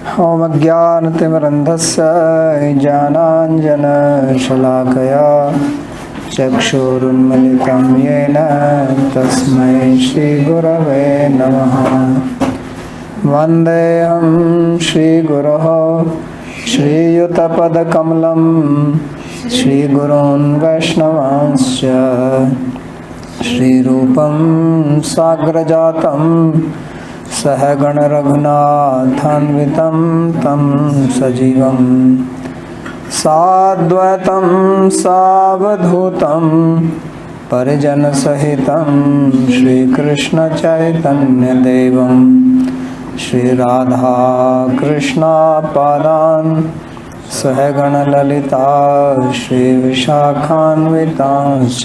अज्ञानतिमिरन्धस्य ज्ञानाञ्जनशलाकया चक्षुरुन्मिलितं येन तस्मै श्रीगुरवे नमः। वन्देऽहं श्रीगुरोः श्रीयुतपदकमलं श्रीगुरून् वैष्णवांश्च श्रीरूपं साग्रजातं सहगण रघुनाथान्वितं तं सजीवं साद्वैतं सावधूतं परिजनसहितं श्रीकृष्णचैतन्यदेवं श्रीराधाकृष्णपादान् सहगण ललिता श्रीविशाखान्वितांश्च।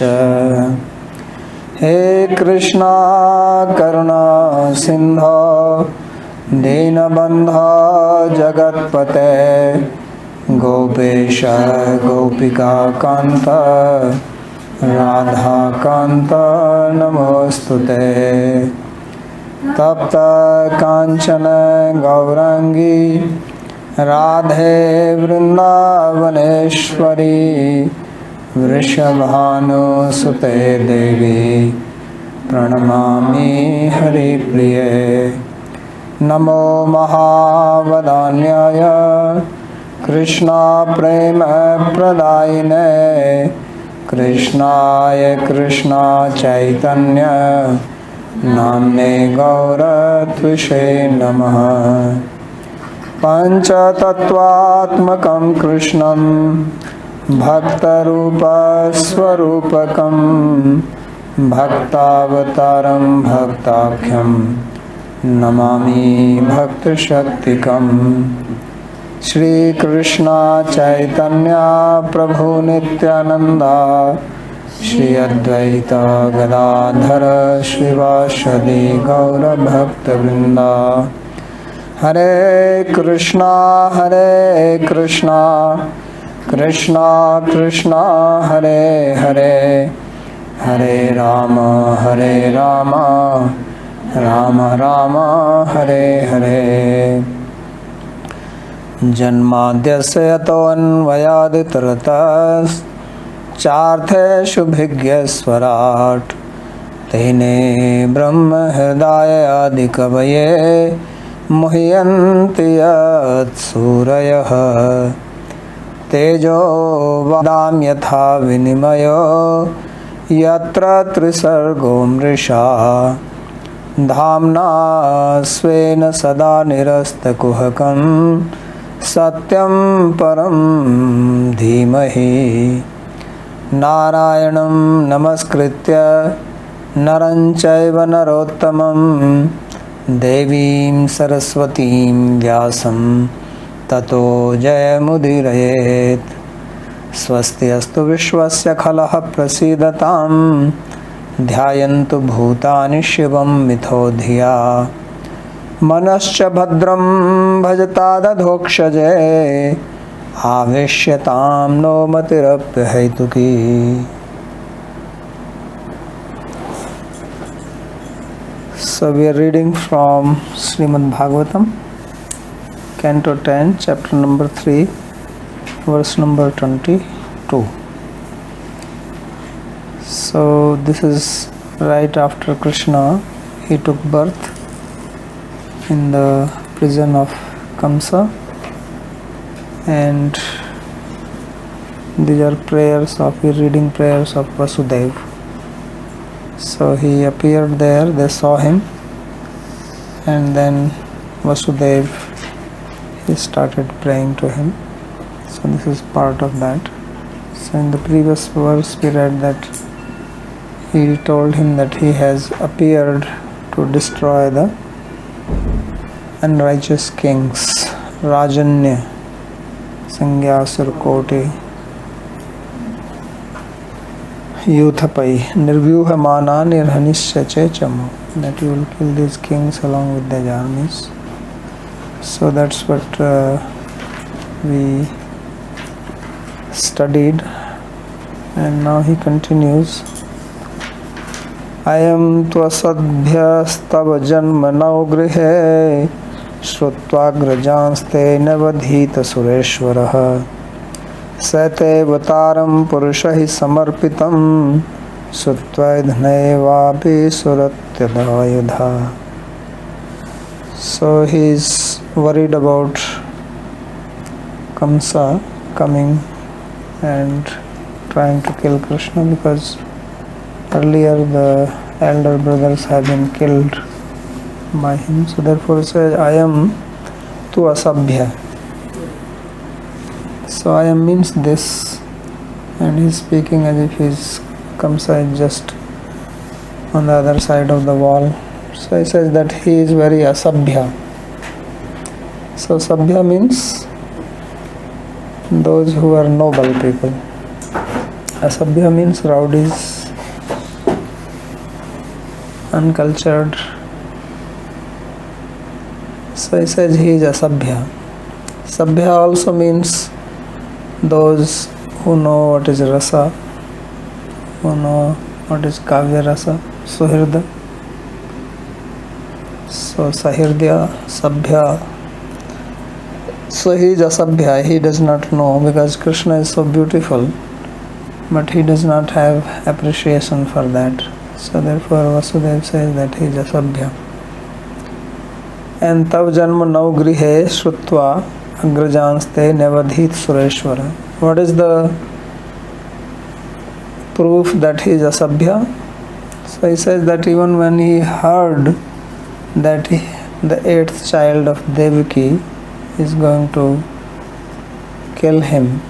हे कृष्णा करुणा सिंधो दीनबंधो जगत्पते गोपेश गोपिका कांत राधा कांत नमोस्तुते। तप्त कांचन गौरांगी राधे वृंदावनेश्वरी वृषभानुसुते देवी प्रणमामि हरिप्रिये। नमो महावदान्याय कृष्णा प्रेम प्रदायिने कृष्णाय कृष्णा चैतन्य नाम्ने गौरत्विषे नमः। पंचतत्वात्मकं कृष्णं भक्तरूपस्वरूपकं भक्तावतारं भक्ताख्यं नमामि भक्तशक्तिकम्। श्रीकृष्ण चैतन्य प्रभु नित्यानंदा श्री अद्वैत गदाधर श्रीवासदि गौरभक्तवृंदा। हरे कृष्णा कृष्णा कृष्णा हरे हरे हरे राम राम राम हरे हरे। जन्माद्यस्य यतोऽन्वयादितरतश्चार्थेषु भिज्ञस्वराट् तेने ब्रह्म हृदय आदिकवये मुह्यन्ति यत्सूरयः। तेजो वादां यथा विनिमयो यत्र त्रिसर्गो मृषा धाम्ना स्वेन सदा निरस्तकुहकं सत्यं परं धीमहि। नारायणं नमस्कृत्य नरं चैव नरोत्तमं देवीं सरस्वतीं व्यासं ततो जयमुदीरयेत्। स्वस्ति अस्तु विश्वस्य खलः प्रसीदतां ध्यायन्तु भूतानि शिवं मिथो धिया। मनश्च भद्रं भजतादधोक्षजे आवेश्यतां no मतिरप्यहैतुकी। So we are reading from Srimad Bhagavatam, Canto 10, chapter number 3, verse number 22. So this is right after Krishna, he took birth in the prison of Kamsa, and these are prayers of, we're reading prayers of Vasudeva. So he appeared there, they saw him, and then Vasudeva, he started praying to him. So this is part of that. So in the previous verse we read that he told him that he has appeared to destroy the unrighteous kings, Rajanya, Sangyasur Koti, Yuthapai, Nirvyuhamana Nirhanisya Chechamo, that you will kill these kings along with their armies. So that's what we studied, and now he continues. अयं त्वसद्भ्यस्तव जन्मनौ गृहे श्रुत्वाग्रजांस्ते नवधीतसुरेश्वरः सतैवतारं पुरुषैः समर्पितं श्रुत्वैधनैवापि सुरत्यदायुधा. So he is worried about Kamsa coming and trying to kill Krishna, because earlier the elder brothers have been killed by him. So therefore he says, I am tu asabhya. So I am means this, and he is speaking as if his Kamsa is just on the other side of the wall. So he says that he is very asabhya. So sabhya means those who are noble people. Asabhya means rowdies, uncultured. So he says he is asabhya. Sabhya also means those who know what is rasa, who know what is kavya rasa, suhirda. So sahirdya, sabhya. So he is asabhya, he does not know, because Krishna is so beautiful, but he does not have appreciation for that. So therefore Vasudeva says that he is asabhya. And tav janma navgrihe shrutva agrajanste nevadhit sureshwara. What is the proof that he is asabhya? So he says that even when he heard that the 8th child of Devaki is going to kill him,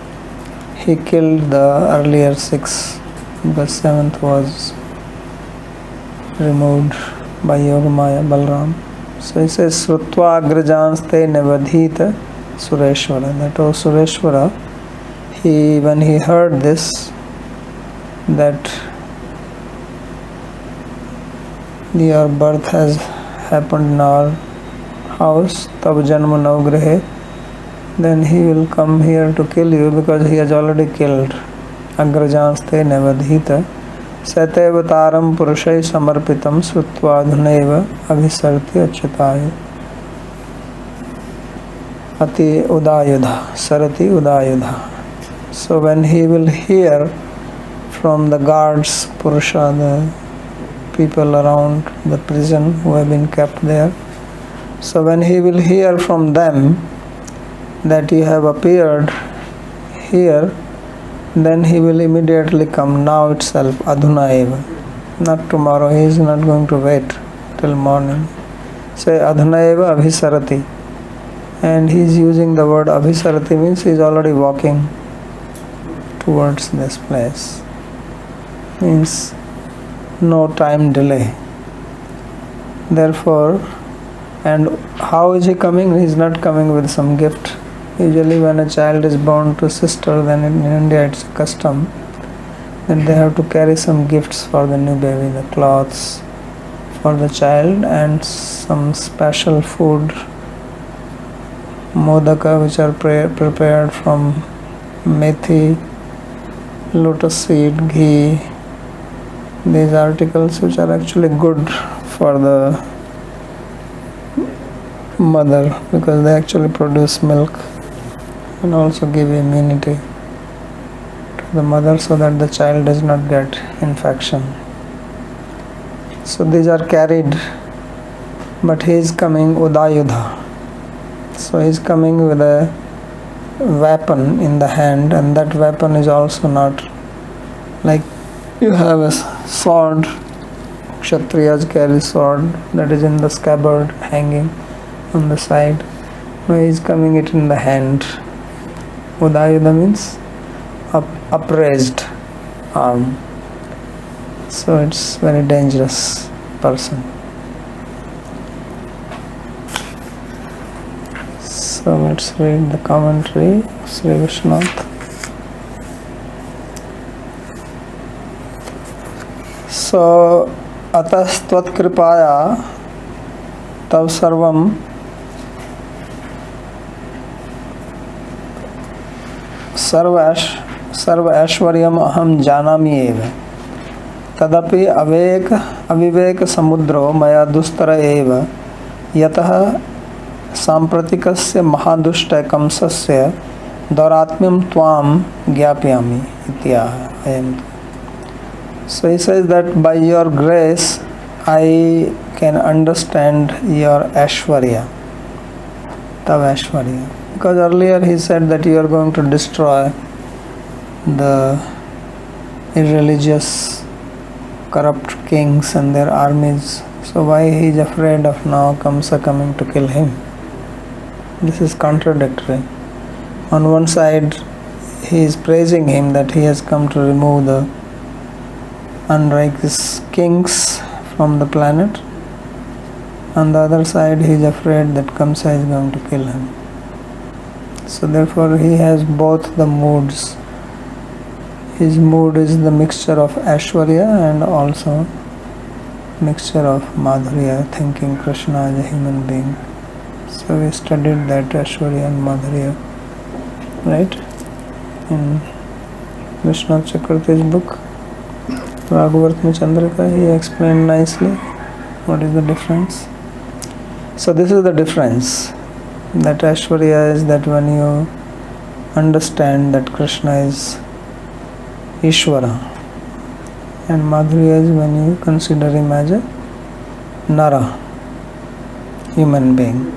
he killed the earlier 6, because 7th was removed by Yogamaya Balram. So he says Srutva Agrajanste Nevadhita Sureshwara. That was Sureshwara. When he heard this, that your birth has happened in our house, Tab Janma Navgrihe, then he will come here to kill you, because he has already killed. Agrajanste Nevadhita Satevataram Purushai Samarpitam Srutvadhuneva Abhisarti Achyutaya Ati Udayudha Sarati Udayudha. So when he will hear from the guards, Purusha, the people around the prison who have been kept there, so when he will hear from them that you have appeared here, then he will immediately come now itself, adhuna eva. Not tomorrow, he is not going to wait till morning. Say adhuna eva abhisarati. And he is using the word abhisarati, means he is already walking towards this place. Means no time delay. Therefore, and how is he coming? He is not coming with some gift. Usually when a child is born to a sister, then in India it's a custom that they have to carry some gifts for the new baby, the clothes for the child and some special food, modaka, which are prepared from methi, lotus seed, ghee. These articles which are actually good for the mother, because they actually produce milk and also give immunity to the mother, so that the child does not get infection. So these are carried, but he is coming Udayudha. So he is coming with a weapon in the hand, and that weapon is also not like you have a sword. Kshatriyas carry sword that is in the scabbard hanging on the side. No, he is coming it in the hand. Udayudha means upraised arm. So it's very dangerous person. So let's read the commentary of Sri Vishwanath. So atastvат kripaya tav sarvam सर्व ऐश्वर्यम अहम जानामि एव तदपि अविवेक समुद्रो मया दुस्तर एव यतः सांप्रतिकस्य महादुष्ट कंसस्य दौरात्म्यम त्वाम ज्ञापयामि इत्याह अयम. So he says that by your grace I can understand your Aishwarya, Tav Aishwarya. Because earlier he said that you are going to destroy the irreligious, corrupt kings and their armies. So why he is afraid of now Kamsa coming to kill him? This is contradictory. On one side he is praising him that he has come to remove the unrighteous kings from the planet. On the other side he is afraid that Kamsa is going to kill him. So therefore he has both the moods. His mood is the mixture of Aishwarya and also mixture of Madhurya, thinking Krishna as a human being. So we studied that Aishwarya and Madhurya, right, in Vishnu Chakravarti's book Raghuvartma Chandrika. He explained nicely what is the difference. So this is the difference, that Aishwarya is that when you understand that Krishna is Ishvara, and Madhurya is when you consider him as a Nara, human being.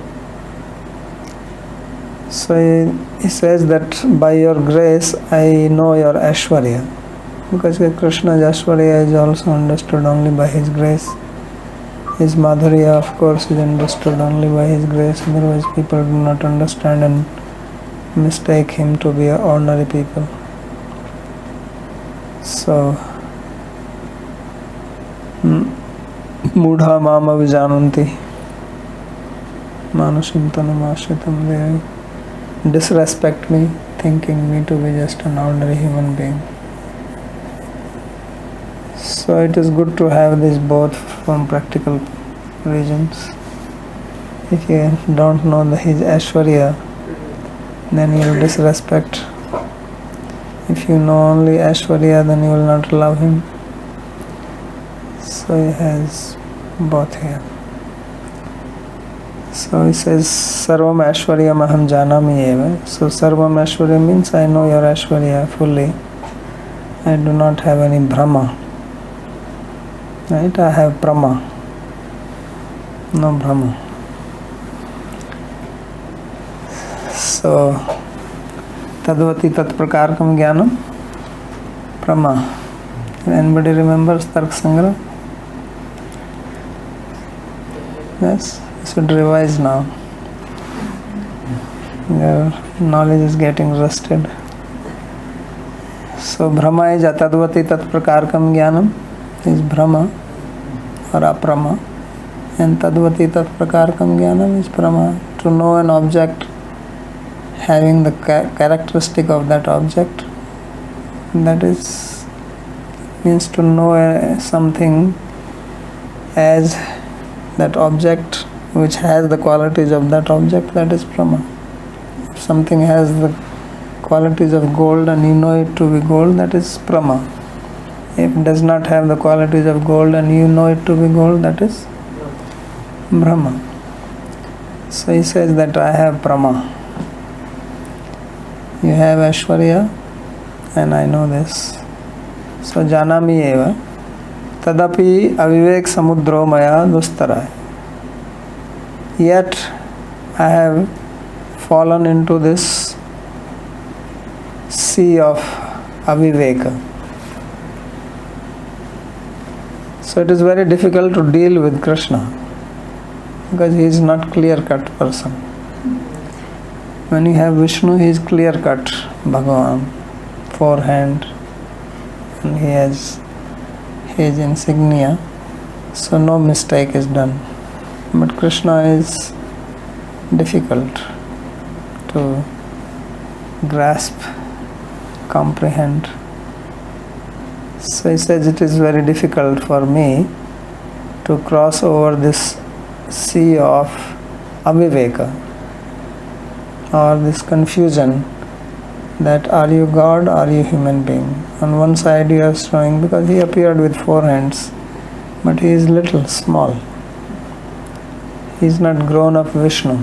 So he says that by your grace I know your Aishwarya, because Krishna's Aishwarya is also understood only by his grace. His Madhurya, of course, is understood only by his grace, otherwise people do not understand and mistake him to be an ordinary people. So Mudha Mama Vijananti Manushim Tanumashritam, they disrespect me, thinking me to be just an ordinary human being. So it is good to have this both from practical reasons. If you don't know his Aishwarya, then you will disrespect. If you know only Aishwarya, then you will not love him. So he has both here. So he says, Sarvam Aishwaryam aham janami eva. So Sarvam Aishwarya means I know your Aishwarya fully. I do not have any Brahma. Right? I have Brahma. No Brahma. So Tadvati Tat Prakarkam Jnanam Brahma. Anybody remembers Tark Sangra? Yes? You should revise now. Your knowledge is getting rusted. So Brahma is Atadvati Tat Prakarkam Jnanam, is Brahma or Aprama, and Tadvati Tat Prakarkam Jnanam is Brahma. To know an object having the characteristic of that object, that is means to know something as that object which has the qualities of that object, that is Brahma. If something has the qualities of gold and you know it to be gold, that is Brahma. If it does not have the qualities of gold and you know it to be gold, that is Brahma. So he says that I have Brahma. You have Aishwarya and I know this. So Janami eva Tadapi avivek samudro maya dustara. Yet I have fallen into this sea of aviveka. So it is very difficult to deal with Krishna because he is not clear-cut person. When you have Vishnu, he is clear-cut Bhagavan, forehand, and he has his insignia, so no mistake is done. But Krishna is difficult to grasp, comprehend. So he says it is very difficult for me to cross over this sea of aviveka, or this confusion that are you God, are you human being. On one side you are showing, because he appeared with four hands, but he is little, small. He is not grown up Vishnu.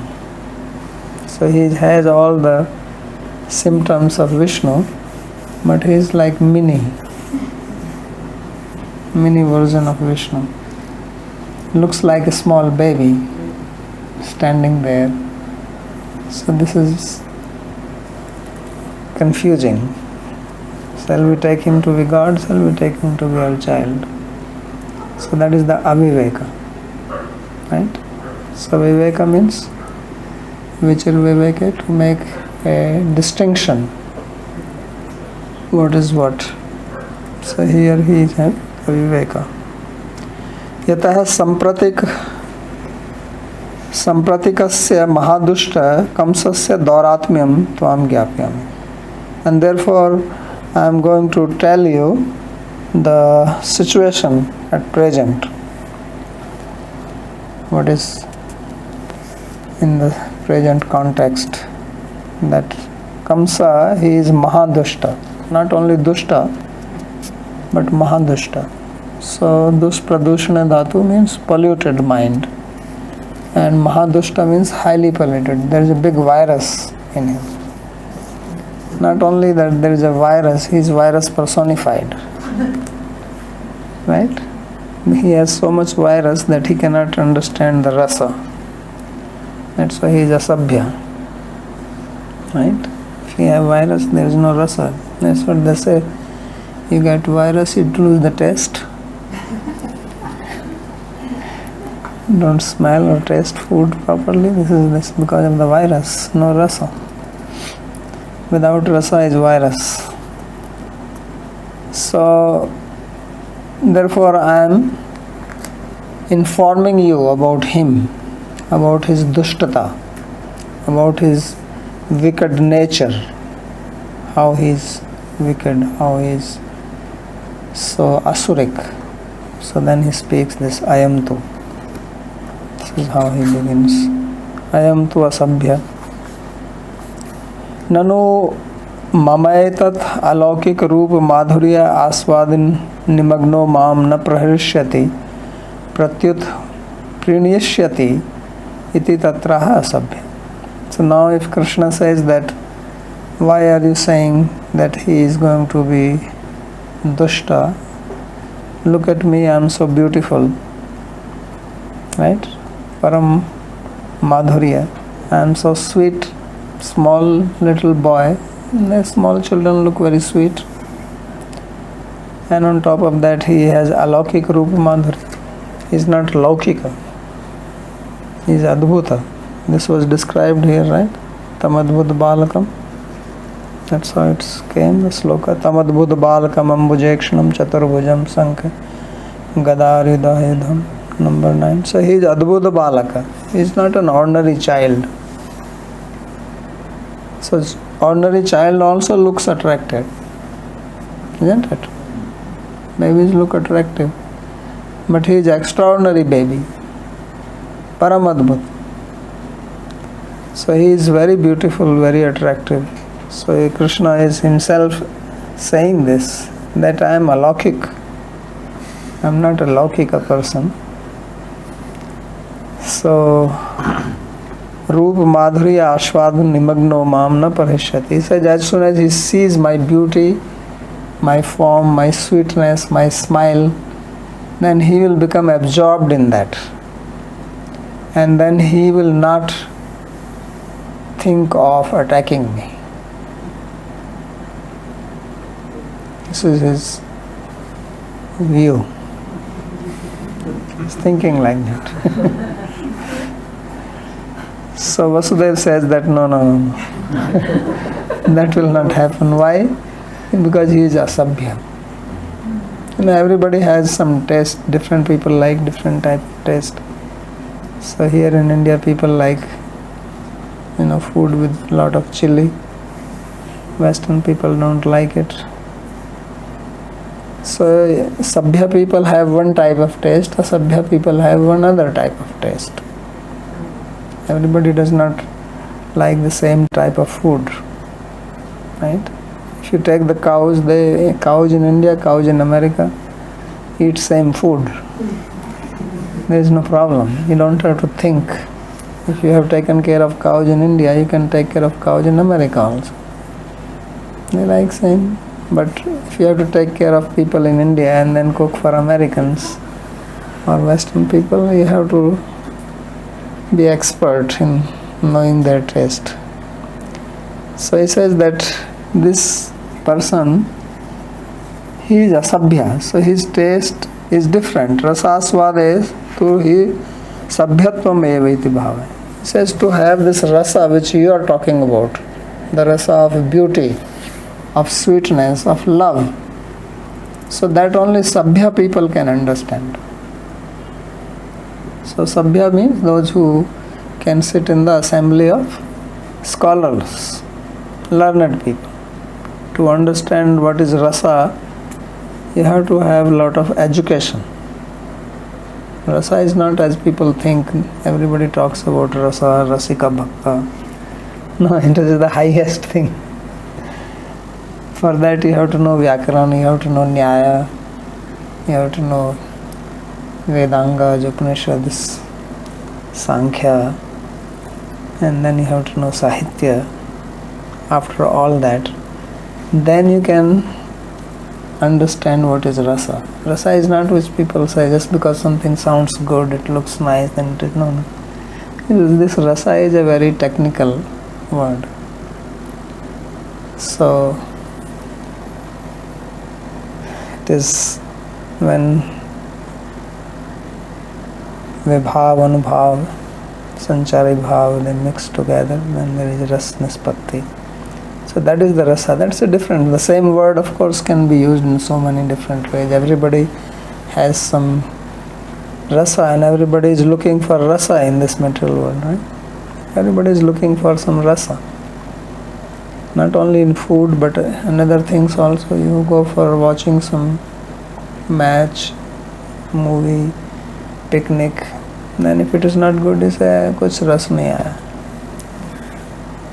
So he has all the symptoms of Vishnu, but he is like mini version of Vishnu. Looks like a small baby standing there. So this is confusing. Shall we take him to be God? Shall we take him to be our child? So that is the aviveka, right? So viveka means vichir to make a distinction. What is what? So here he is aviveka. यतः संप्रतिकस्य महादुष्ट कंसस्य दौरात्म्यं त्वां ज्ञापयामि. And therefore I am going to tell you the situation at present. What is in the present context? That Kamsa, he is Mahadushta. Not only Dushta, but Mahadushta. So Dushpradushana Dhatu means polluted mind. And Mahadushta means highly polluted. There is a big virus in him. Not only that there is a virus, he is virus personified. Right? He has so much virus that he cannot understand the rasa. That's why he is asabhya. Right? If you have virus, there is no rasa. That's what they say. You get virus, you lose the taste. Don't smell or taste food properly. This is because of the virus, no rasa. Without rasa is virus. So, therefore I am informing you about him, about his dushtata, about his wicked nature, how he is wicked, how he is so asuric. So then he speaks this ayam tu. This is how he begins. Ayam tu asabhya. Nanu mamaetat alaukik रूप माधुर्य आस्वादन निमग्नो माम न प्रहृष्यति प्रत्युत प्रणीष्यति iti tatraha asabhya. So now if Krishna says that, why are you saying that he is going to be dushta? Look at me, I am so beautiful. Right? Param madhurya. I am so sweet, small little boy. The small children look very sweet. And on top of that he has alaukik rupa madhurya. He is not laukika. He is adbhuta. This was described here, right? Tamadbhut balakam. That's how it came, the sloka. Tamadbhut balakam ambujekshanam chaturbhujam sankha gadaridahidham. Number 9. So he is adbhuta balaka. He is not an ordinary child. So ordinary child also looks attractive. Isn't it? Babies look attractive. But he is extraordinary baby. Paramadbhut. So he is very beautiful, very attractive. So Krishna is himself saying this, that I am alaukik. I am not a laukika person. So Roop Madhurya Ashwadhan Nimagno Mam Na Parhishyati. He says, as soon as he sees my beauty, my form, my sweetness, my smile, then he will become absorbed in that. And then he will not think of attacking me. This is his view. He's thinking like that. So Vasudeva says that no. That will not happen. Why? Because he is asabhya. Everybody has some taste. Different people like different type of taste. So here in India people like food with lot of chili. Western people don't like it. So sabhya people have one type of taste, asabhya people have one other type of taste. Everybody does not like the same type of food, right? If you take the cows in India, cows in America eat same food. There is no problem. You don't have to think If you have taken care of cows in India, you can take care of cows in America also. They like same. But if you have to take care of people in India and then cook for Americans or Western people, you have to be expert in knowing their taste. So he says that this person, he is asabhya, so his taste is different. Rasaswade tu hi sabhyatvam eva iti bhava. He says to have this rasa which you are talking about, the rasa of beauty, of sweetness, of love. So that only sabhya people can understand. So sabhya means those who can sit in the assembly of scholars, learned people. To understand what is rasa, you have to have a lot of education. Rasa is not as people think. Everybody talks about rasa, rasika bhakta. No, it is the highest thing. For that you have to know Vyakaran, you have to know Nyaya, you have to know Vedanga, Upanishads, Sankhya, and then you have to know Sahitya. After all that, then you can understand what is rasa. Rasa is not which people say just because something sounds good, it looks nice, then it is no. This rasa is a very technical word. So it is when vibhav, anubhav, sanchari bhav, they mix together, then there is ras nispatti. So that is the rasa. That's a different. The same word, of course, can be used in so many different ways. Everybody has some rasa, and everybody is looking for rasa in this material world, right? Everybody is looking for some rasa. Not only in food, but in other things also. You go for watching some match, movie, picnic. Then if it is not good, you say, kuch ras nahi aaya.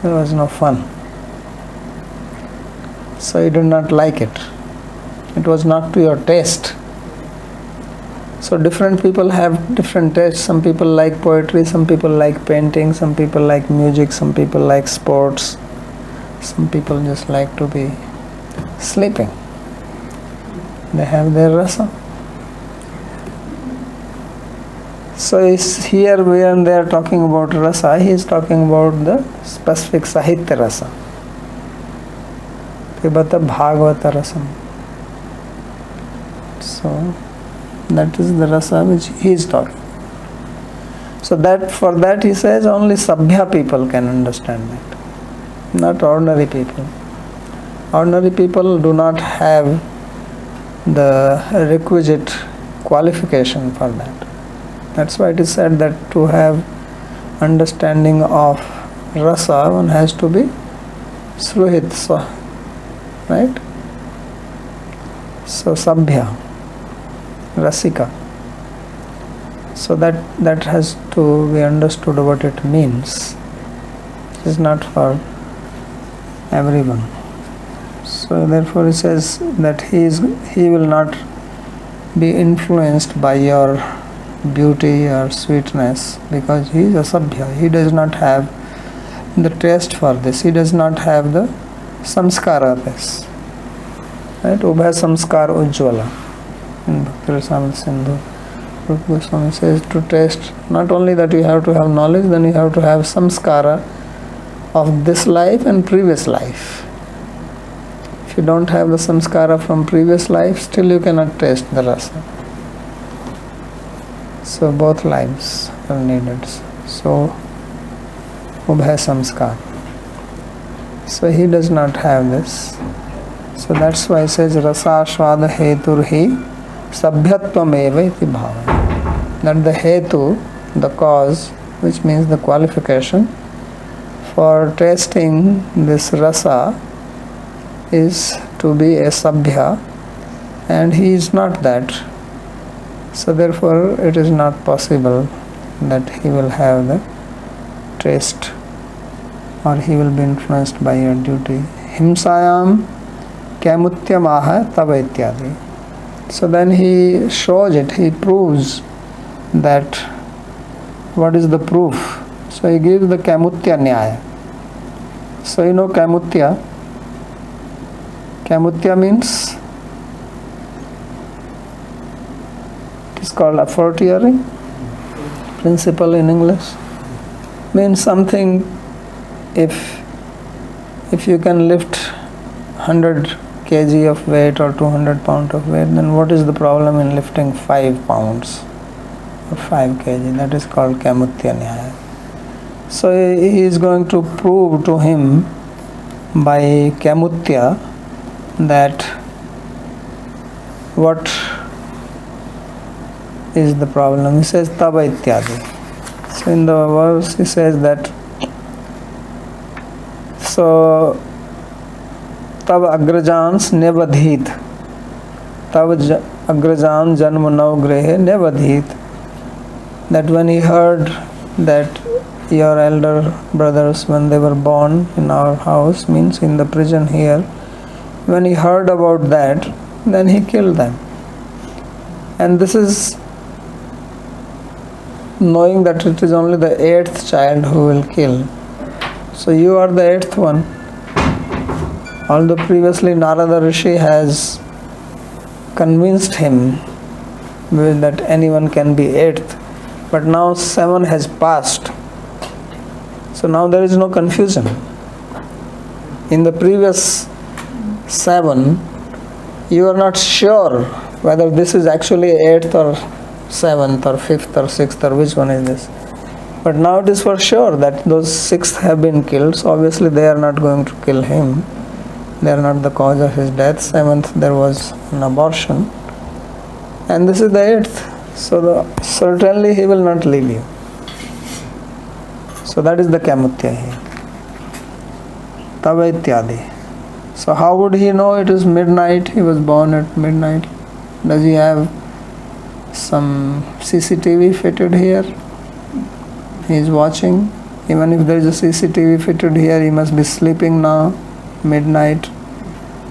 There was no fun. So you did not like it. It was not to your taste. So different people have different tastes. Some people like poetry, some people like painting, some people like music, some people like sports. Some people just like to be sleeping. They have their rasa. So here when they are talking about rasa, he is talking about the specific Sahitya rasa. Pibata Bhagavata rasam. So that is the rasa which he is talking. So that for that he says only sabhya people can understand that, not ordinary people. Ordinary people do not have the requisite qualification for that. That's why it is said that to have understanding of rasa, one has to be sruhit, right? So sabhya, rasika. So that has to be understood what it means. It is not for everyone. So therefore he says that he will not be influenced by your beauty or sweetness, because he is a sabhya. He does not have the taste for this. He does not have the samskara of this. Right? Ubhay samskar ujjvala. In Bhakti Rasamrita Sindhu, Rupa Goswami says to taste, not only that you have to have knowledge, then you have to have samskara of this life and previous life. If you don't have the samskara from previous life, still you cannot taste the rasa. So both lives are needed. So ubhay samskar. So he does not have this. So that's why he says rasa shwada heturhi sabhyatvam eva iti bhava. That the hetu, the cause, which means the qualification for tasting this rasa, is to be a sabhya, and he is not that. So therefore it is not possible that he will have the taste or he will be influenced by your duty. Himsayam kyamutyamaha tava ityadi. So then he shows it, he proves that what is the proof. So he gives the Kaimutya Nyaya. So you know Kaimutya. Kaimutya means, it is called a fortiori principle in English. Means something, if you can lift 100 kg of weight or 200 pounds of weight, then what is the problem in lifting 5 pounds or 5 kg? That is called Kaimutya Nyaya. So he is going to prove to him by Kaimutya that what is the problem. He says Tava Ityadi. So in the verse he says that, so Tav agrajans nevadhit, Tav agrajan janma navgrehe nevadhit, that when he heard that your elder brothers, when they were born in our house, means in the prison here, when he heard about that, then he killed them. And this is knowing that it is only the 8th child who will kill. So you are the 8th one. Although previously Narada Rishi has convinced him that anyone can be 8th, but now 7 has passed. So now there is no confusion. In the previous 7, you are not sure whether this is actually 8th or 7th or 5th or 6th or which one is this. But now it is for sure that those 6th have been killed, so obviously they are not going to kill him. They are not the cause of his death. 7th, there was an abortion. And this is the 8th. So certainly he will not leave you. So that is the Kaimutya here. Tava Ityadi. So how would he know it is midnight? He was born at midnight. Does he have some CCTV fitted here? He is watching. Even if there is a CCTV fitted here, he must be sleeping now, midnight.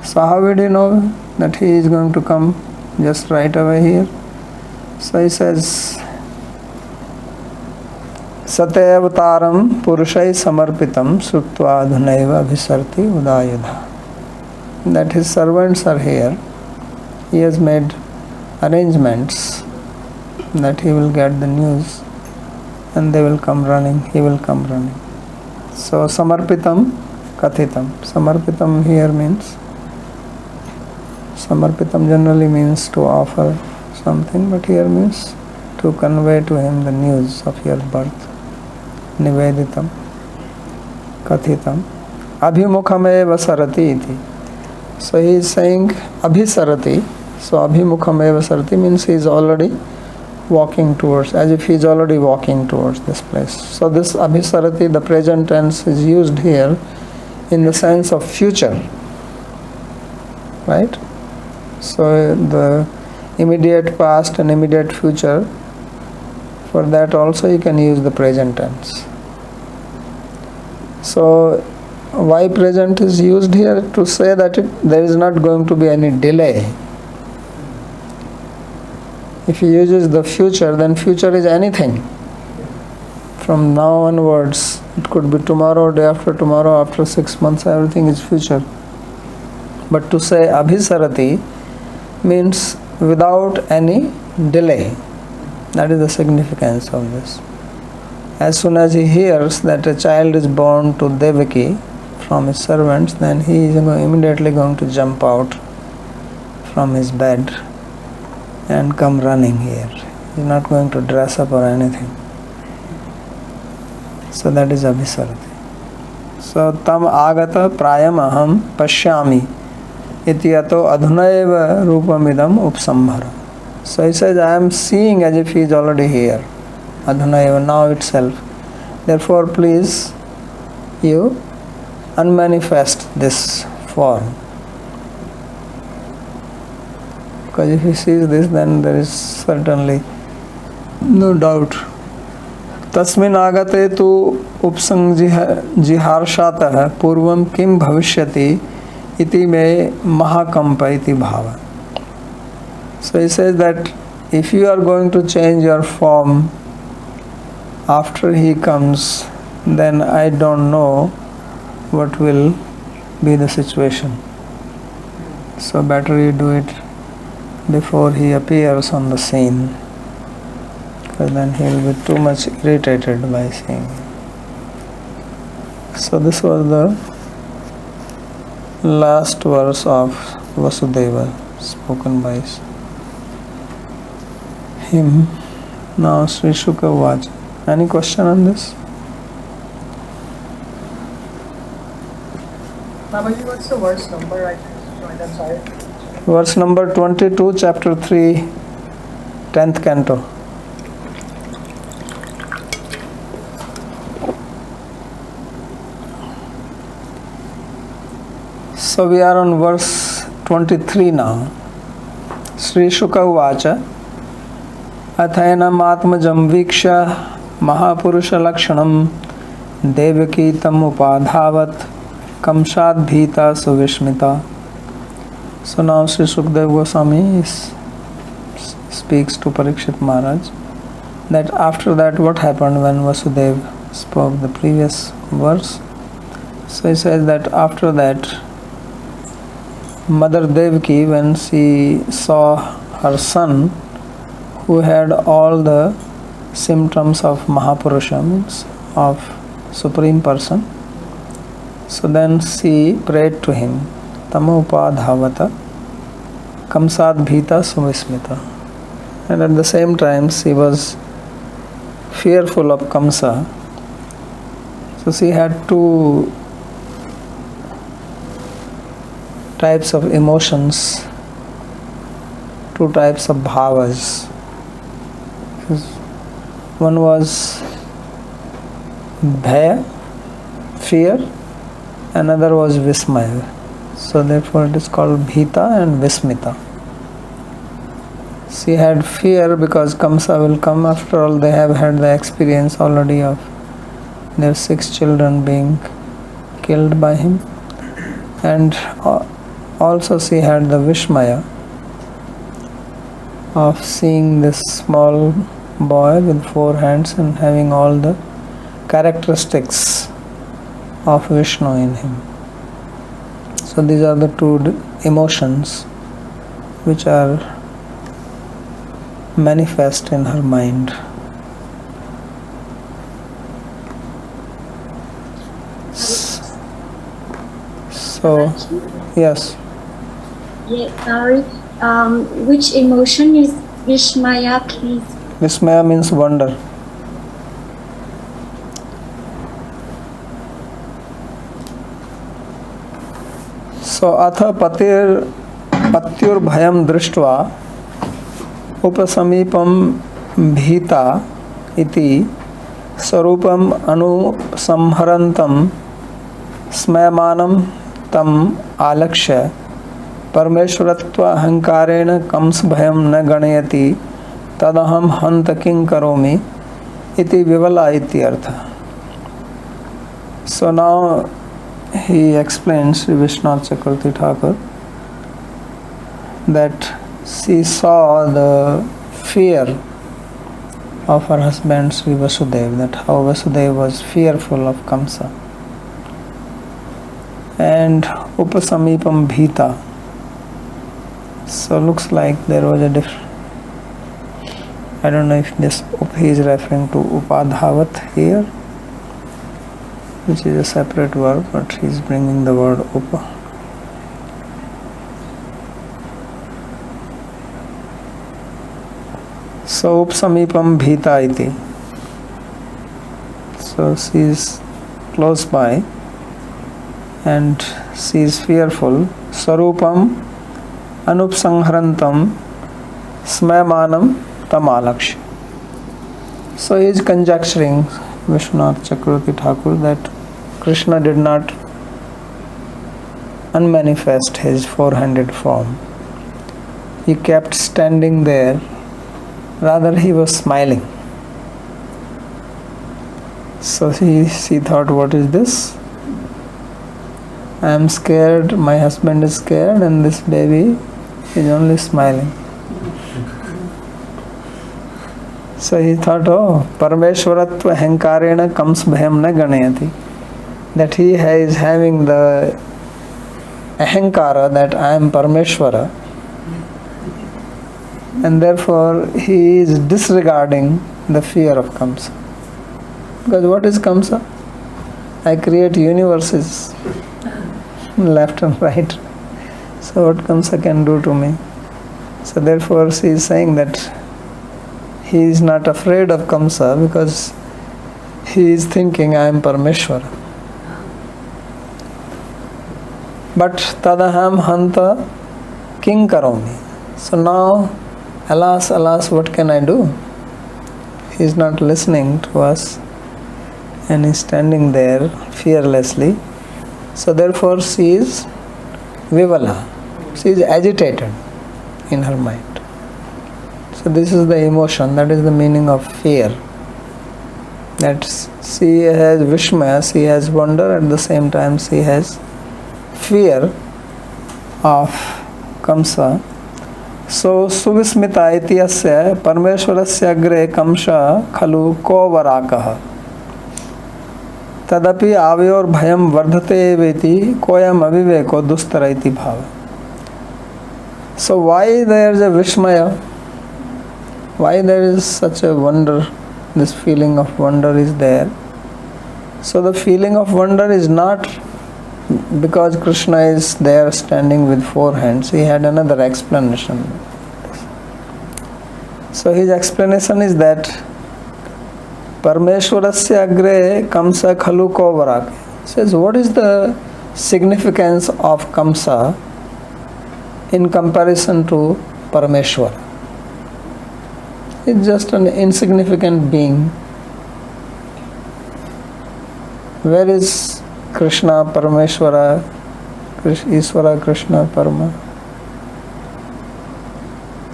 So how would he know that he is going to come just right away here? So he says, Sate avataram purushai samarpitam sruktva adhunaiva abhisarti udayudha. That his servants are here. He has made arrangements that he will get the news and they will come running. He will come running. So samarpitam kathitam. Samarpitam here means, samarpitam generally means to offer something, but here means to convey to him the news of your birth. Niveditam kathitam abhimukhameva sarati iti. So he is saying abhisarati. So abhimukhameva sarati means he is already walking towards, as if he is already walking towards this place. So this abhisarati, the present tense, is used here in the sense of future, right? So the immediate past and immediate future, for that also you can use the present tense. So why present is used here? To say that there is not going to be any delay. If he uses the future, then future is anything. From now onwards, it could be tomorrow, day after tomorrow, after 6 months, everything is future. But to say abhisarati means without any delay. That is the significance of this. As soon as he hears that a child is born to Devaki from his servants, then he is immediately going to jump out from his bed and come running here. He is not going to dress up or anything. So that is abhisarati. So tam agata prayam aham pashyami ityato adhunaiva rupamidam upsambhara. So he says, I am seeing as if he is already here. Adhunaiva, now itself. Therefore please you unmanifest this form. Because if he sees this, then there is certainly no doubt. Tasmin agate tu upsang jiharshatah purvam kim bhavishyati iti me mahakampa iti bhava. So he says that if you are going to change your form after he comes then I don't know what will be the situation. So better you do it before he appears on the scene, because then he will be too much irritated by seeing. So this was the last verse of Vasudeva spoken by him. Now Sri Shuka Vacha. Any question on this? Babaji, what's the verse number? I joined, I'm sorry. Verse number 22, chapter 3, 10th canto. So we are on verse 23 now. Sri Shuka Vacha. Athainam atmajam viksha mahapurusha lakshanam devaki tam upadhavat kamshad bhita suvishmita. So now Sri Sukdev Goswami speaks to Parikshit Maharaj that after that what happened when Vasudev spoke the previous verse. So he says that after that Mother Devaki, when she saw her son who had all the symptoms of Mahapurusha, means of Supreme Person, so then she prayed to him, Tama upadhavata kamsad bhita suvismita. And at the same time she was fearful of Kamsa. So she had two types of emotions, two types of bhavas. One was bhaya, fear, another was vismaya. So therefore it is called bhita and vismita. She had fear because Kamsa will come. After all, they have had the experience already of their 6 children being killed by him. And also she had the Vishmaya of seeing this small boy with 4 hands and having all the characteristics of Vishnu in him. So these are the two emotions which are manifest in her mind. So, yes. Yeah, sorry. Which emotion is Vishmaya, please? Vismaya means wonder. So, atha patyur bhayam drishtva upasamipam bhita iti sarupam anusamharantam smyamanam tam alakshya परमेश्वरत्व अहंकारेण Kans भयम न गणयति तदहम हंत किं करोमि इति विवला इत्यर्थ. So now he explains, Vishwanath Chakravarti Thakur, that she saw the fear of her husband Sri Vasudeva, that how Vasudeva was fearful of Kamsa. And upasamipam bhita. So looks like there was a different, I don't know if this he is referring to upadhavat here, which is a separate verb, but he is bringing the word upa. So upsamipam bhita iti. So she is close by and she is fearful. Sarupam anupsangharantam smyamanam tamalakshya. So he is conjecturing, Vishwanath Chakravarti Thakur, that Krishna did not unmanifest his 4-handed form. He kept standing there, rather he was smiling. So she thought, what is this? I am scared, my husband is scared, and this baby is only smiling. She So he thought, oh, Parameshwaratva Hankarena comes bhayam na ganayati. That he is having the ahankara that I am Parameshwara, and therefore he is disregarding the fear of Kamsa. Because what is Kamsa? I create universes left and right. So what Kamsa can do to me? So therefore she is saying that he is not afraid of Kamsa because he is thinking I am Parameshwara. But tadaham hanta king karomi. So now, alas, alas, what can I do? He is not listening to us and is standing there fearlessly. So therefore she is vivala. She is agitated in her mind. So this is the emotion, that is the meaning of fear. That she has Vishmaya, she has wonder, at the same time she has fear of Kamsa. So Suvismita ityasya Parameshwarasya agre Kamsa khalu ko varakaha tadapi avyor bhayam vardhate veti koyam aviveko dustara iti bhava. So why there is a Vishmaya? Why there is such a wonder? This feeling of wonder is there. So the feeling of wonder is not because Krishna is there standing with four hands. He had another explanation. So his explanation is that Parameshwarasya agre Kamsa khalu ko varak. Says, what is the significance of Kamsa in comparison to Parameshwara? It's just an insignificant being. Where is Krishna, Parameshwara, Ishvara, Krishna, Parama?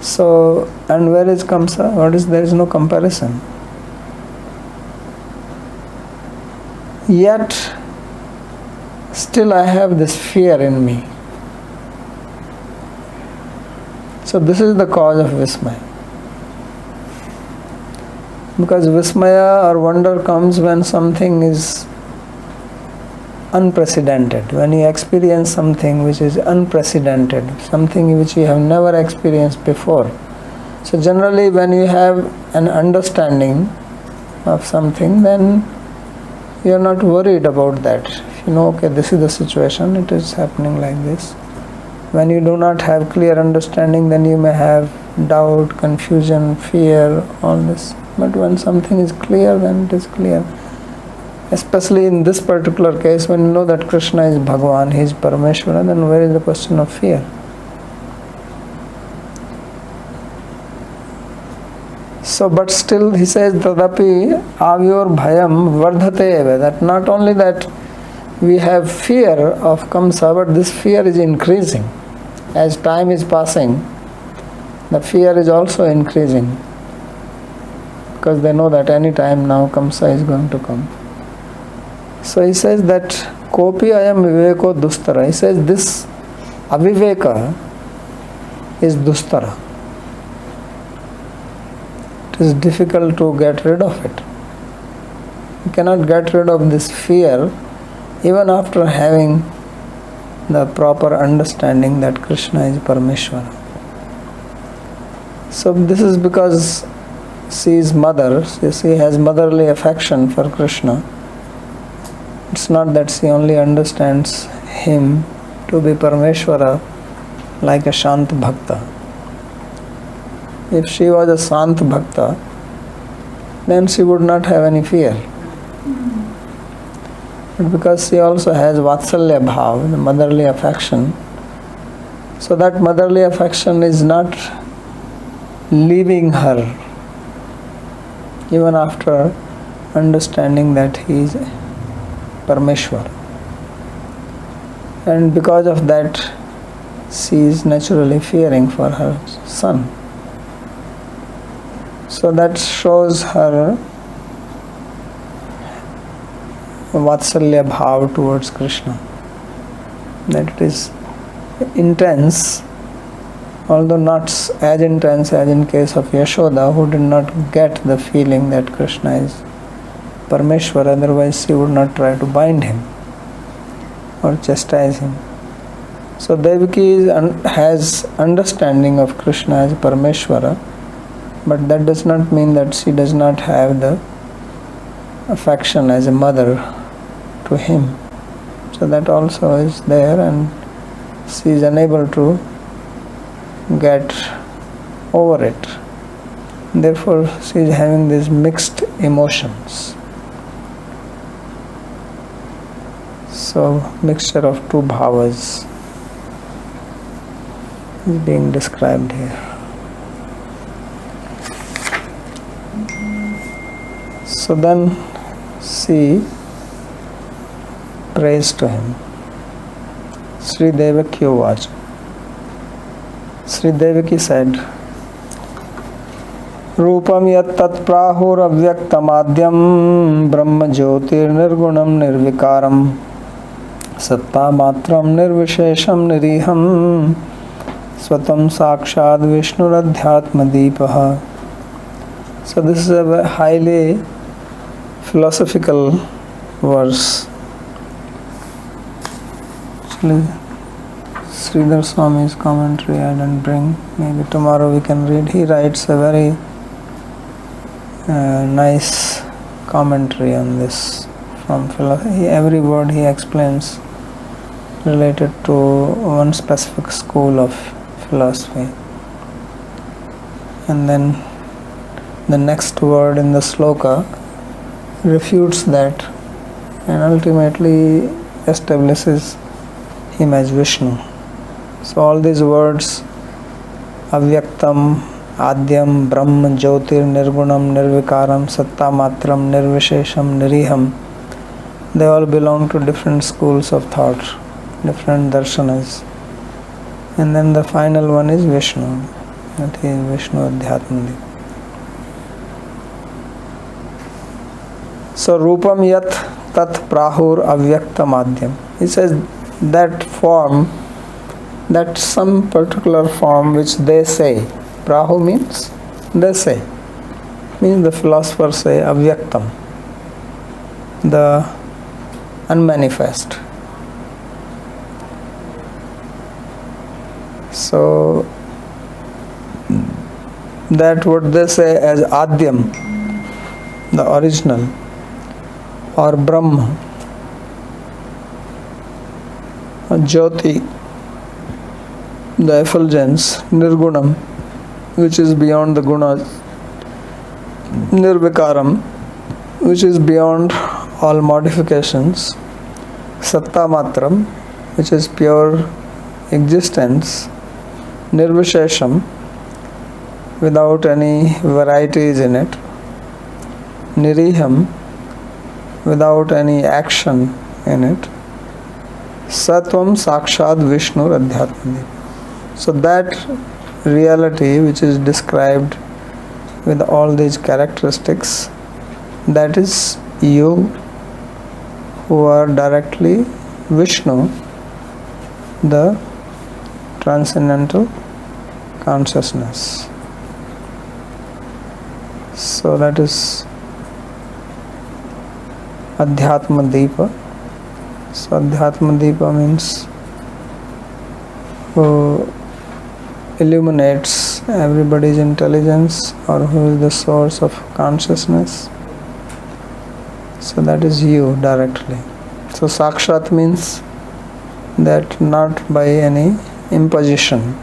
So, and where is Kamsa? What is, there is no comparison. Yet, still I have this fear in me. So this is the cause of Vismaya. Because Vismaya or wonder comes when something is unprecedented, when you experience something which is unprecedented, something which you have never experienced before. So generally when you have an understanding of something, then you are not worried about that. If you know, okay, this is the situation, it is happening like this. When you do not have clear understanding, then you may have doubt, confusion, fear, all this. But when something is clear, then it is clear. Especially in this particular case, when you know that Krishna is Bhagavan, he is Parameshwara, then where is the question of fear? So, but still he says, Tadapi avyor bhayam vardhate eva. That not only that we have fear of Kamsa, but this fear is increasing. As time is passing, the fear is also increasing. Because they know that any time now Kamsa is going to come. So he says that Kopi ayam viveko dustara. He says this aviveka is dustara. It is difficult to get rid of it. You cannot get rid of this fear even after having the proper understanding that Krishna is Parameshwara. So this is because she is mother, she has motherly affection for Krishna. It's not that she only understands him to be Parameshwara like a Shant Bhakta. If she was a Sant Bhakta, then she would not have any fear. But because she also has Vatsalya Bhav, the motherly affection, so that motherly affection is not leaving her even after understanding that he is Parameshwar. And because of that, she is naturally fearing for her son. So that shows her Vatsalya Bhav towards Krishna. That it is intense although not as intense as in case of Yashoda, who did not get the feeling that Krishna is Parameshwar, otherwise she would not try to bind him or chastise him. So Devaki has understanding of Krishna as Parameshwara, but that does not mean that she does not have the affection as a mother to him. So that also is there, and she is unable to get over it. Therefore, she is having these mixed emotions. So, mixture of two bhavas is being described here. So then she prays to him. Sri Devaki Uvacha. Sri Devaki said, Rupam yat tat prahur avyaktamadhyam brahma jyotir nirgunam nirvikaram satta matram nirvishesham niriham swatam sakshad vishnuradhyatma deepaha. So this is a highly philosophical verse. Actually, Sridhar Swami's commentary I didn't bring. Maybe tomorrow we can read. He writes a very nice commentary on this from philosophy. Every word he explains related to one specific school of philosophy. And then the next word in the sloka refutes that and ultimately establishes him as Vishnu. So all these words, avyaktam, adyam, brahma, jyotir, nirgunam, nirvikaram, satta matram, nirvishesham, niriham, they all belong to different schools of thought, different darshanas. And then the final one is Vishnu, that is Vishnu Adhyatmadi. So Rupam yat tat prahur avyaktam adyam. He says that form, that some particular form which they say. Prahu means they say. Means the philosophers say avyaktam, the unmanifest. So that what they say as Adyam, the original, or Brahma, or Jyoti, the effulgence, Nirgunam, which is beyond the gunas, Nirvikaram, which is beyond all modifications, Satta Matram, which is pure existence, Nirvishesham, without any varieties in it, Niriham, without any action in it, Satvam Sakshad Vishnu Adhyatmadi. So that reality which is described with all these characteristics, that is you who are directly Vishnu, the transcendental consciousness. So that is Adhyatma Deepa. So Adhyatma Deepa means who illuminates everybody's intelligence, or who is the source of consciousness. So that is you directly. So Sakshat means that not by any imposition,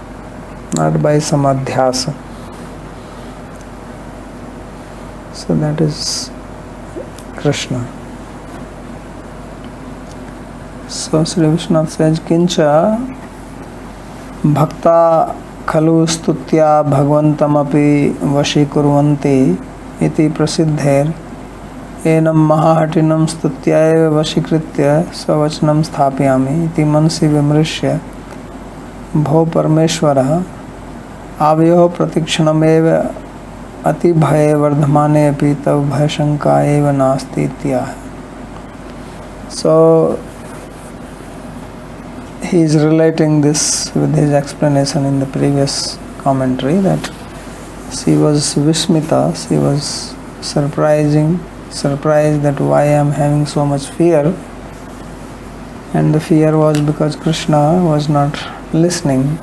not by some adhyasa. So that is Krishna. So Sri Vishwanath says, Kincha bhakta khalu stutya bhagavantamapi vashikuruvanti iti prasiddher enam mahahatinam stutya vashikritya svavachanam sthapyami iti mansi vimrishya bho parameshwarah avyoh pratikshanameva ati bhaye vardhamane api tav bhayashanka eva nasti ityah. So he is relating this with his explanation in the previous commentary, that she was Vishmita, she was surprised that why I am having so much fear, and the fear was because Krishna was not listening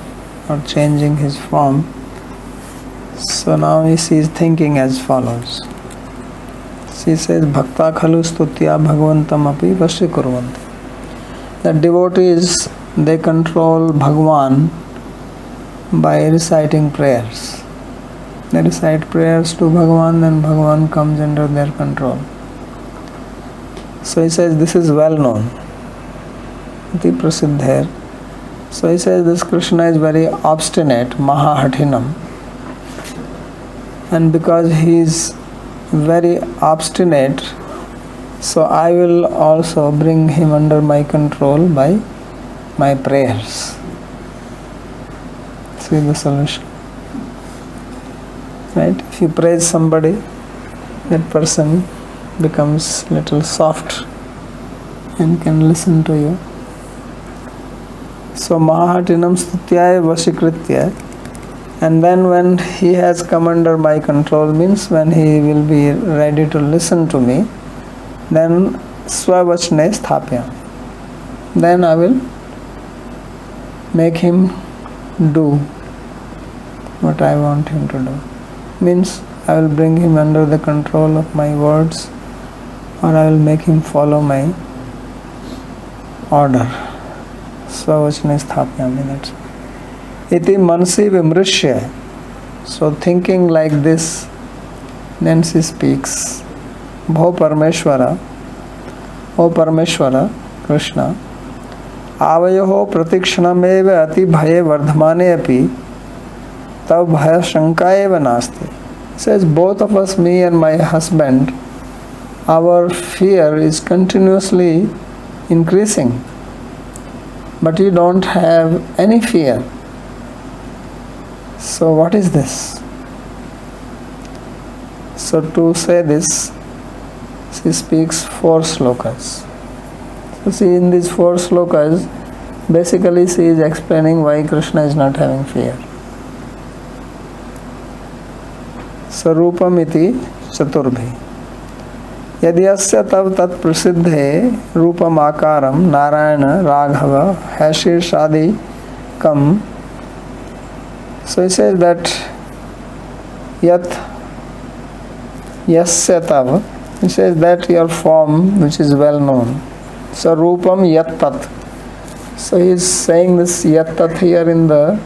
or changing his form. So now she is thinking as follows. She says, Bhakta khalu stutya bhagvantam api vashikuruvanti. That devotees, they control Bhagwan by reciting prayers. They recite prayers to Bhagwan, then Bhagwan comes under their control. So he says this is well known. Iti prasiddher. So he says this Krishna is very obstinate, mahahatinam. And because he is very obstinate, so I will also bring him under my control by my prayers. See the solution. Right? If you praise somebody, that person becomes little soft and can listen to you. So Mahahatinam Stutyaya Vashikritya. And then when he has come under my control, means when he will be ready to listen to me, then Swavachne Sthapya. Then I will make him do what I want him to do. Means I will bring him under the control of my words, or I will make him follow my order. Swavachne Sthapyami. That's iti mansi vimrishya. So thinking like this, then she speaks, Bho Parameshwara, O Parameshwara, Krishna, Avayoho pratikshanameva ati bhaye vardhamane api tab bhaya shanka eva nasti. Says both of us, me and my husband, our fear is continuously increasing, but you don't have any fear. So what is this? So to say this, she speaks 4 slokas. So see, in these 4 slokas, basically she is explaining why Krishna is not having fear. Sarupam iti chaturbhi. Yadyasya tav tat prasiddhe rupam akaram narayana raghava hashir shadi kam. So he says that yat yasya tav, he says that your form which is well known. So rupam yat tat. So he is saying this yat tat here in the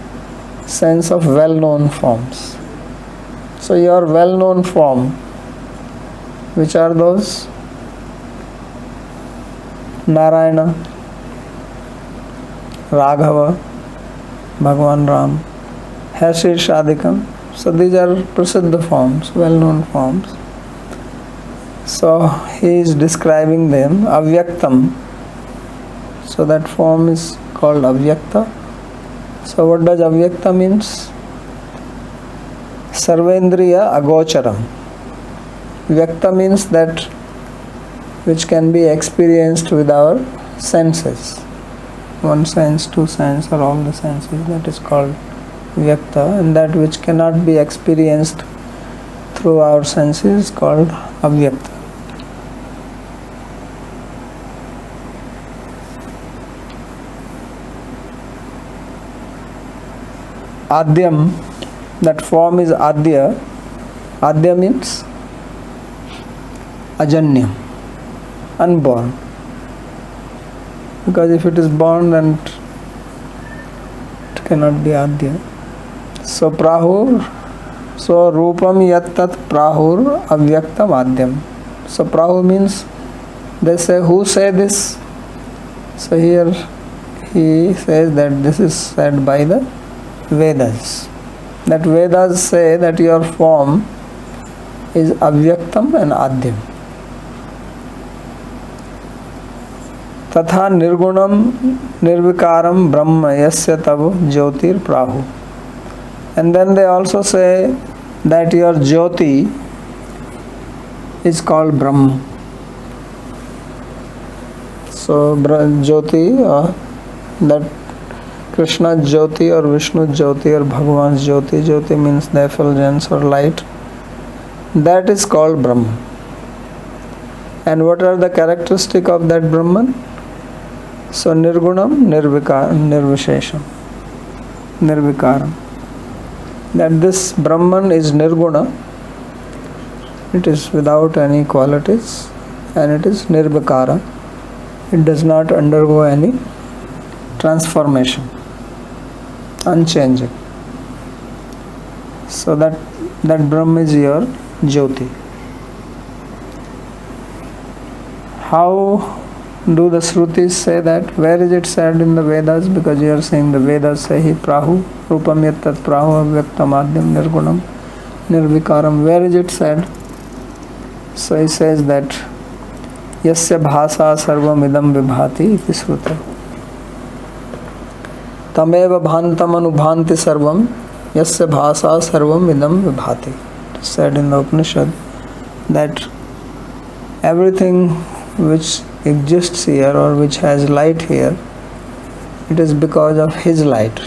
sense of well known forms. So your well known form, which are those? Narayana, Raghava, Bhagwan Ram, Hashir Shadikam. So these are prasiddha forms, well-known forms. So he is describing them, avyaktam. So that form is called avyakta. So what does avyakta means? Sarvendriya agocharam. Vyakta means that which can be experienced with our senses. 1 sense, 2 sense, or all the senses, that is called Vyakta, and that which cannot be experienced through our senses is called Avyakta. Adyam, that form is Adya. Adya means Ajanyam, unborn. Because if it is born, then it cannot be Adya. So Prahur, so Rupam Yattat Prahur Avyaktam Adyam. So Prahur means, they say, who say this? So here he says that this is said by the Vedas. That Vedas say that your form is Avyaktam and Adyam. Tatha nirgunam nirvikaram brahma yasya tav jyotir prahu. And then they also say that your jyoti is called Brahma. So jyoti, that Krishna Jyoti or Vishnu Jyoti or Bhagavan's Jyoti. Jyoti means the effulgence or light. That is called Brahman. And what are the characteristics of that Brahman? So Nirgunam, Nirvishesham, Nirvikaram. That this Brahman is Nirguna, it is without any qualities, and it is Nirvikara. It does not undergo any transformation, unchanging. So that Brahma is your Jyoti. How do the Shrutis say that? Where is it said in the Vedas? Because you are saying the Vedas say Hi Prahu, Rupam Yattat Prahu, Avyaktam Adhyam Nirgunam, Nirvikaram. Where is it said? So he says that Yasya Bhasa Sarvam Idam Vibhati iti Sruta. Tameva Bhantam Anubhanti Sarvam Yasya Bhasa Sarvam Idam Vibhati. It is said in the Upanishad that everything which exists here or which has light here, it is because of his light.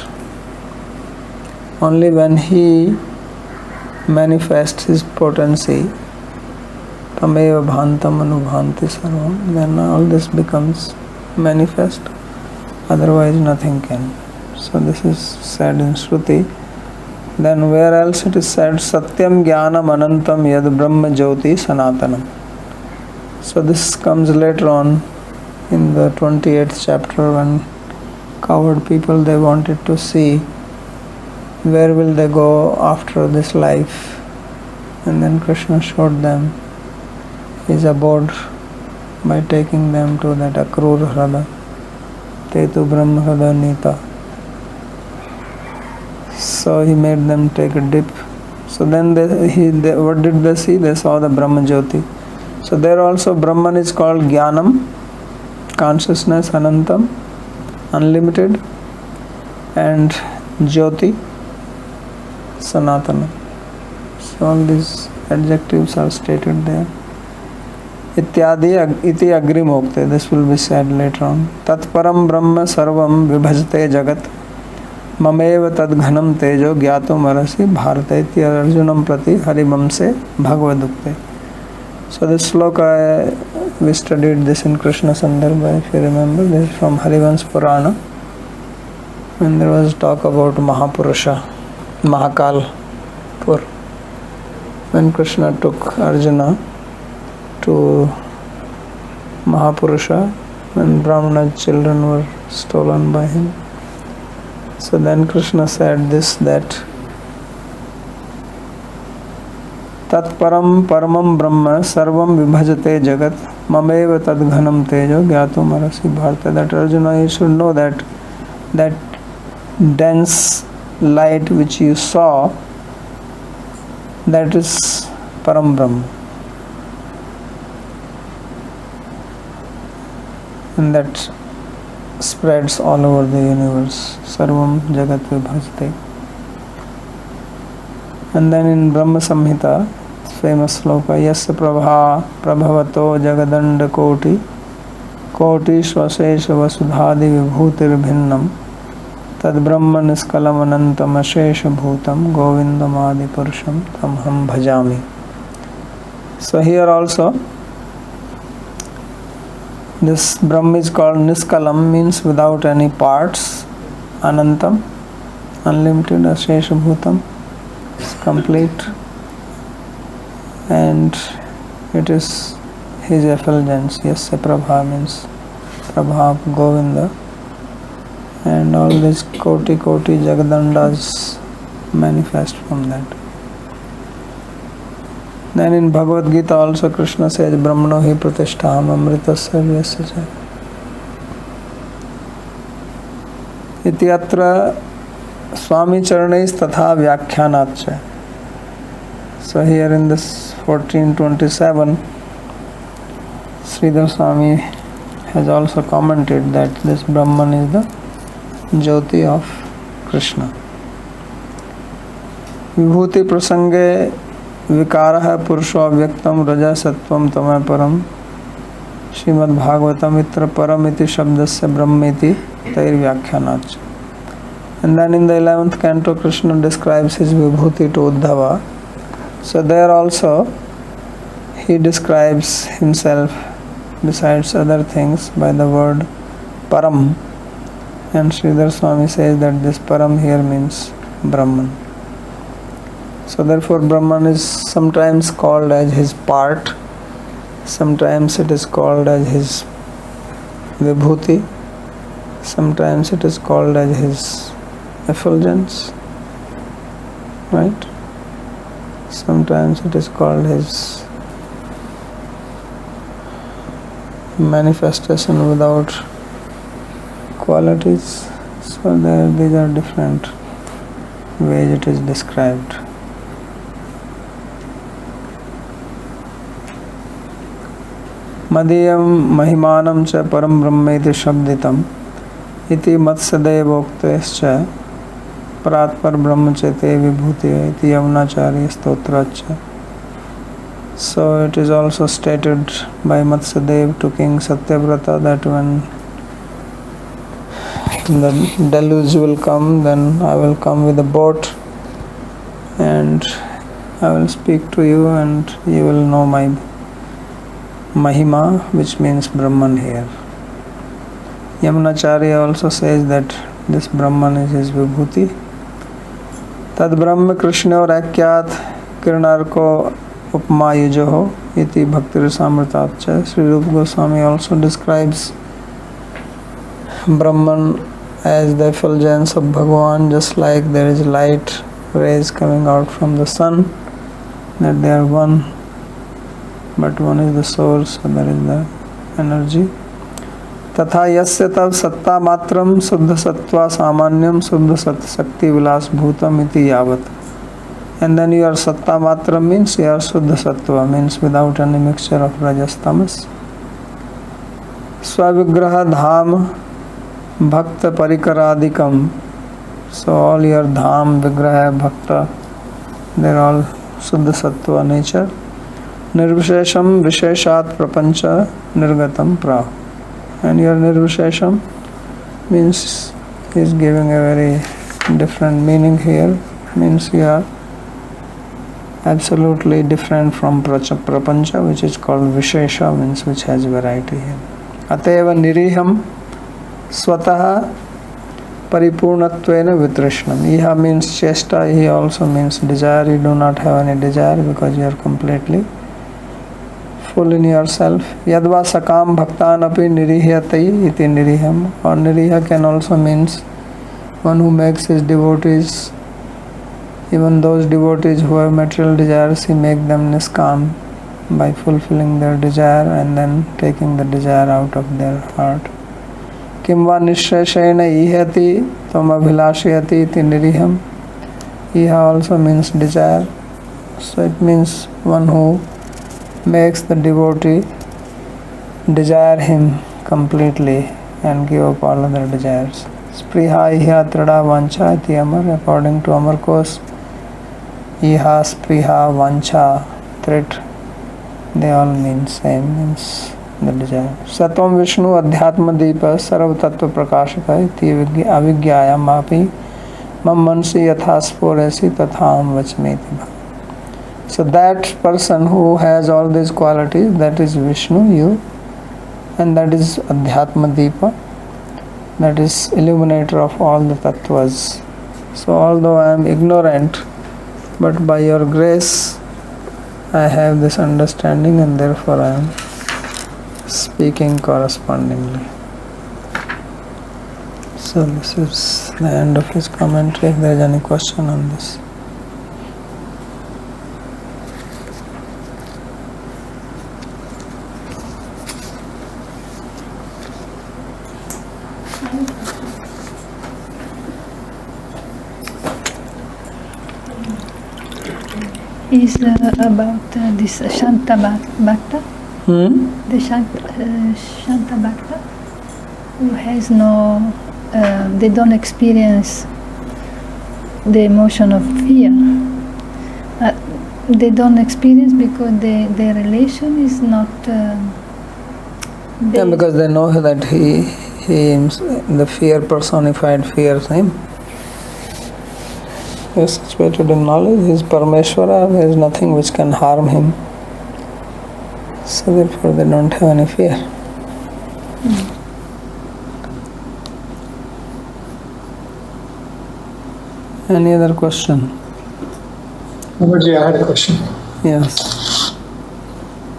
Only when he manifests his potency, Tameva Bhantam Anubhanti Sarvam, then all this becomes manifest. Otherwise nothing can. So this is said in Shruti. Then where else it is said? Satyam Jnanam Anantam Yad Brahma Jyoti Sanatanam. So this comes later on in the 28th chapter, when cowherd people, they wanted to see where will they go after this life, and then Krishna showed them his abode by taking them to that Akrur Hrada, Tetu Brahma Hrada Nita. So he made them take a dip. So then what did they see? They saw the Brahma Jyoti. So there also Brahman is called Jnanam, consciousness, Anantam, unlimited, and Jyoti, Sanatana. So all these adjectives are stated there. Ityadi iti agrimokte. This will be said later on. Tatparam Brahma Sarvam Vibhajate Jagat Mameva Tadghanam Tejo Gyato Marasi Bharate iti Arjunam Prati Harivamse Bhagavadukte. So this sloka, we studied this in Krishna Sandarbha, if you remember. This is from Harivamsa Purana, when there was talk about Mahapurusha, Mahakal Pur, when Krishna took Arjuna to Mahapurusha, when Brahmana children were stolen by him. So then Krishna said this, that Tatparam Paramam Brahma Sarvam Vibhajate Jagat Mameva Tadghanam Tejo Gyato Marasi Bharata. That Arjuna, you should know that dense light which you saw, that is Param Brahma, and that spreads all over the universe. Sarvam Jagat Vibhajate. And then in Brahma Samhita, famous sloka, Yasya Prabha Prabhavato Jagadanda Koti Koti Swasesha Vasudhadi Vibhutir Bhinnam Tad Brahma Niskalam Anantam Ashesha Bhutam Govindam Adi Purusham Tamham Bhajami. So here also this Brahma is called Niskalam, means without any parts, Anantam, unlimited, Ashesha Bhutam, is complete, and it is his effulgence. Yasya Prabha means Prabha of Govinda, and all these Koti Jagadandas manifest from that. Then in Bhagavad Gita also Krishna says Brahmano hi pratistham amritasya vyasya ityatra Swami Charanais Tatha Vyakhyanatcha. So here in this 1427, Sridhar Swami has also commented that this Brahman is the Jyoti of Krishna. Vibhuti prasange vikaraha purusho avyaktam raja sattvam tamay param Srimad Bhagavatam itra param iti shabdasya brahmeti tair vyakhyanatcha. And then in the 11th canto, Krishna describes his Vibhuti to Uddhava. So there also he describes himself, besides other things, by the word Param. And Sridhar Swami says that this Param here means Brahman. So therefore Brahman is sometimes called as his part, sometimes it is called as his Vibhuti, sometimes it is called as his effulgence, right? Sometimes it is called his manifestation without qualities. So these are different ways it is described. Madhyam mahimanam cha param brahmeti shabditam iti matsadevoktescha pratpar brahmachete vibhuti iti yavnacharya stotracha. So it is also stated by Matsadev to King Satyavrata that when the deluge will come, then I will come with a boat and I will speak to you and you will know my Mahima, which means Brahman here. Yamunacharya also says that this Brahman is his Vibhuti. Tad Brahma Krishna aur Akyat Kirnarko Upma Yujoho iti Bhaktir Samritacha. Sri Rupa Goswami also describes Brahman as the effulgence of Bhagavan, just like there is light rays coming out from the sun, that they are one, but one is the source, so there is the energy. तथा यस्य तव सत्ता मात्रम शुद्ध सत्वा सामान्यम शुद्ध सत्य शक्ति विलास भूतम इति यावत. And then your satta matra means your shuddha sattva, means without any mixture of rajas tamas. Swavigraha dham bhakta parikaradikam. So all your dham, vigraha, bhakta, they are all shuddha sattva nature. Nirvishesham visheshat prapancha nirgatam pra. And your nirvishesham means he is giving a very different meaning here, means you are absolutely different from prapancha, which is called vishesha, means which has variety here. Ateva niriham swataha paripurnatvena vitrishnam. Iha means chesta, he also means desire. You do not have any desire because you are completely full in yourself. Yadva sakam bhaktan api nirihyati iti niriham. Or niriha can also means one who makes his devotees, even those devotees who have material desires, he makes them niskam by fulfilling their desire and then taking the desire out of their heart. Kimva nisheshena ihati tam abhilashayati iti niriham. Iha also means desire. So it means one who makes the devotee desire him completely and give up all other desires. Spriha iha trada vancha iti amar. According to Amar Kos, iha, spriha, vancha, threat, they all mean same, means the desire. Sattvam Vishnu Adhyatma Deepa Sarva Tattva Prakashaka iti avigyayam api mam mansi yatha sporesi tatham vachmeti. So that person who has all these qualities, that is Vishnu, you, and that is Adhyatma Deepa, that is illuminator of all the tattvas. So although I am ignorant, but by your grace I have this understanding and therefore I am speaking correspondingly. So this is the end of his commentary. If there is any question on this. Is about this Shanta Bhakta, the Shanta Bhakta, who has no, they don't experience the emotion of fear. They don't experience because their relation is not. Yeah, because they know that he the fear personified fears him. He is situated in knowledge. He is Parameshwara. There is nothing which can harm him. So therefore they don't have any fear. Any other question? Babaji, I had a question. Yes.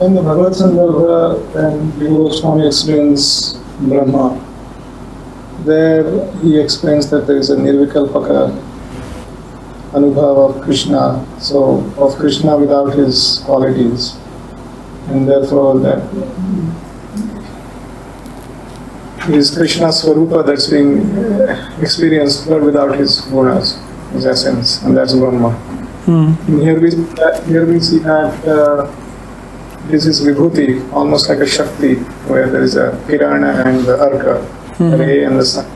In the Bhagavad Sandarbha, when Guru Swami explains Brahma, there he explains that there is a Nirvikalpaka Anubhava of Krishna, so of Krishna without his qualities, and therefore that is Krishna's Swarupa that's being experienced but without his gunas, his essence, and that's Brahma. And here we see that this is Vibhuti, almost like a Shakti, where there is a Kirana and the Arka, the ray and the sun.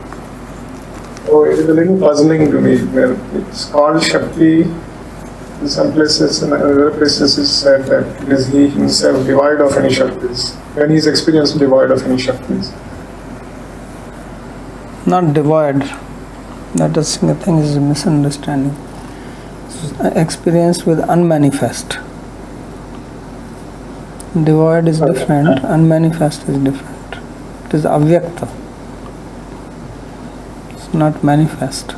So it is a little puzzling to me, where it's called Shakti. In some places and other places it's said that it is he himself devoid of any Shaktis, when he is experienced devoid of any Shaktis. Not devoid. That is the thing is a misunderstanding. Experience with unmanifest. Devoid is different, unmanifest is different. It is avyakta. It's not manifest.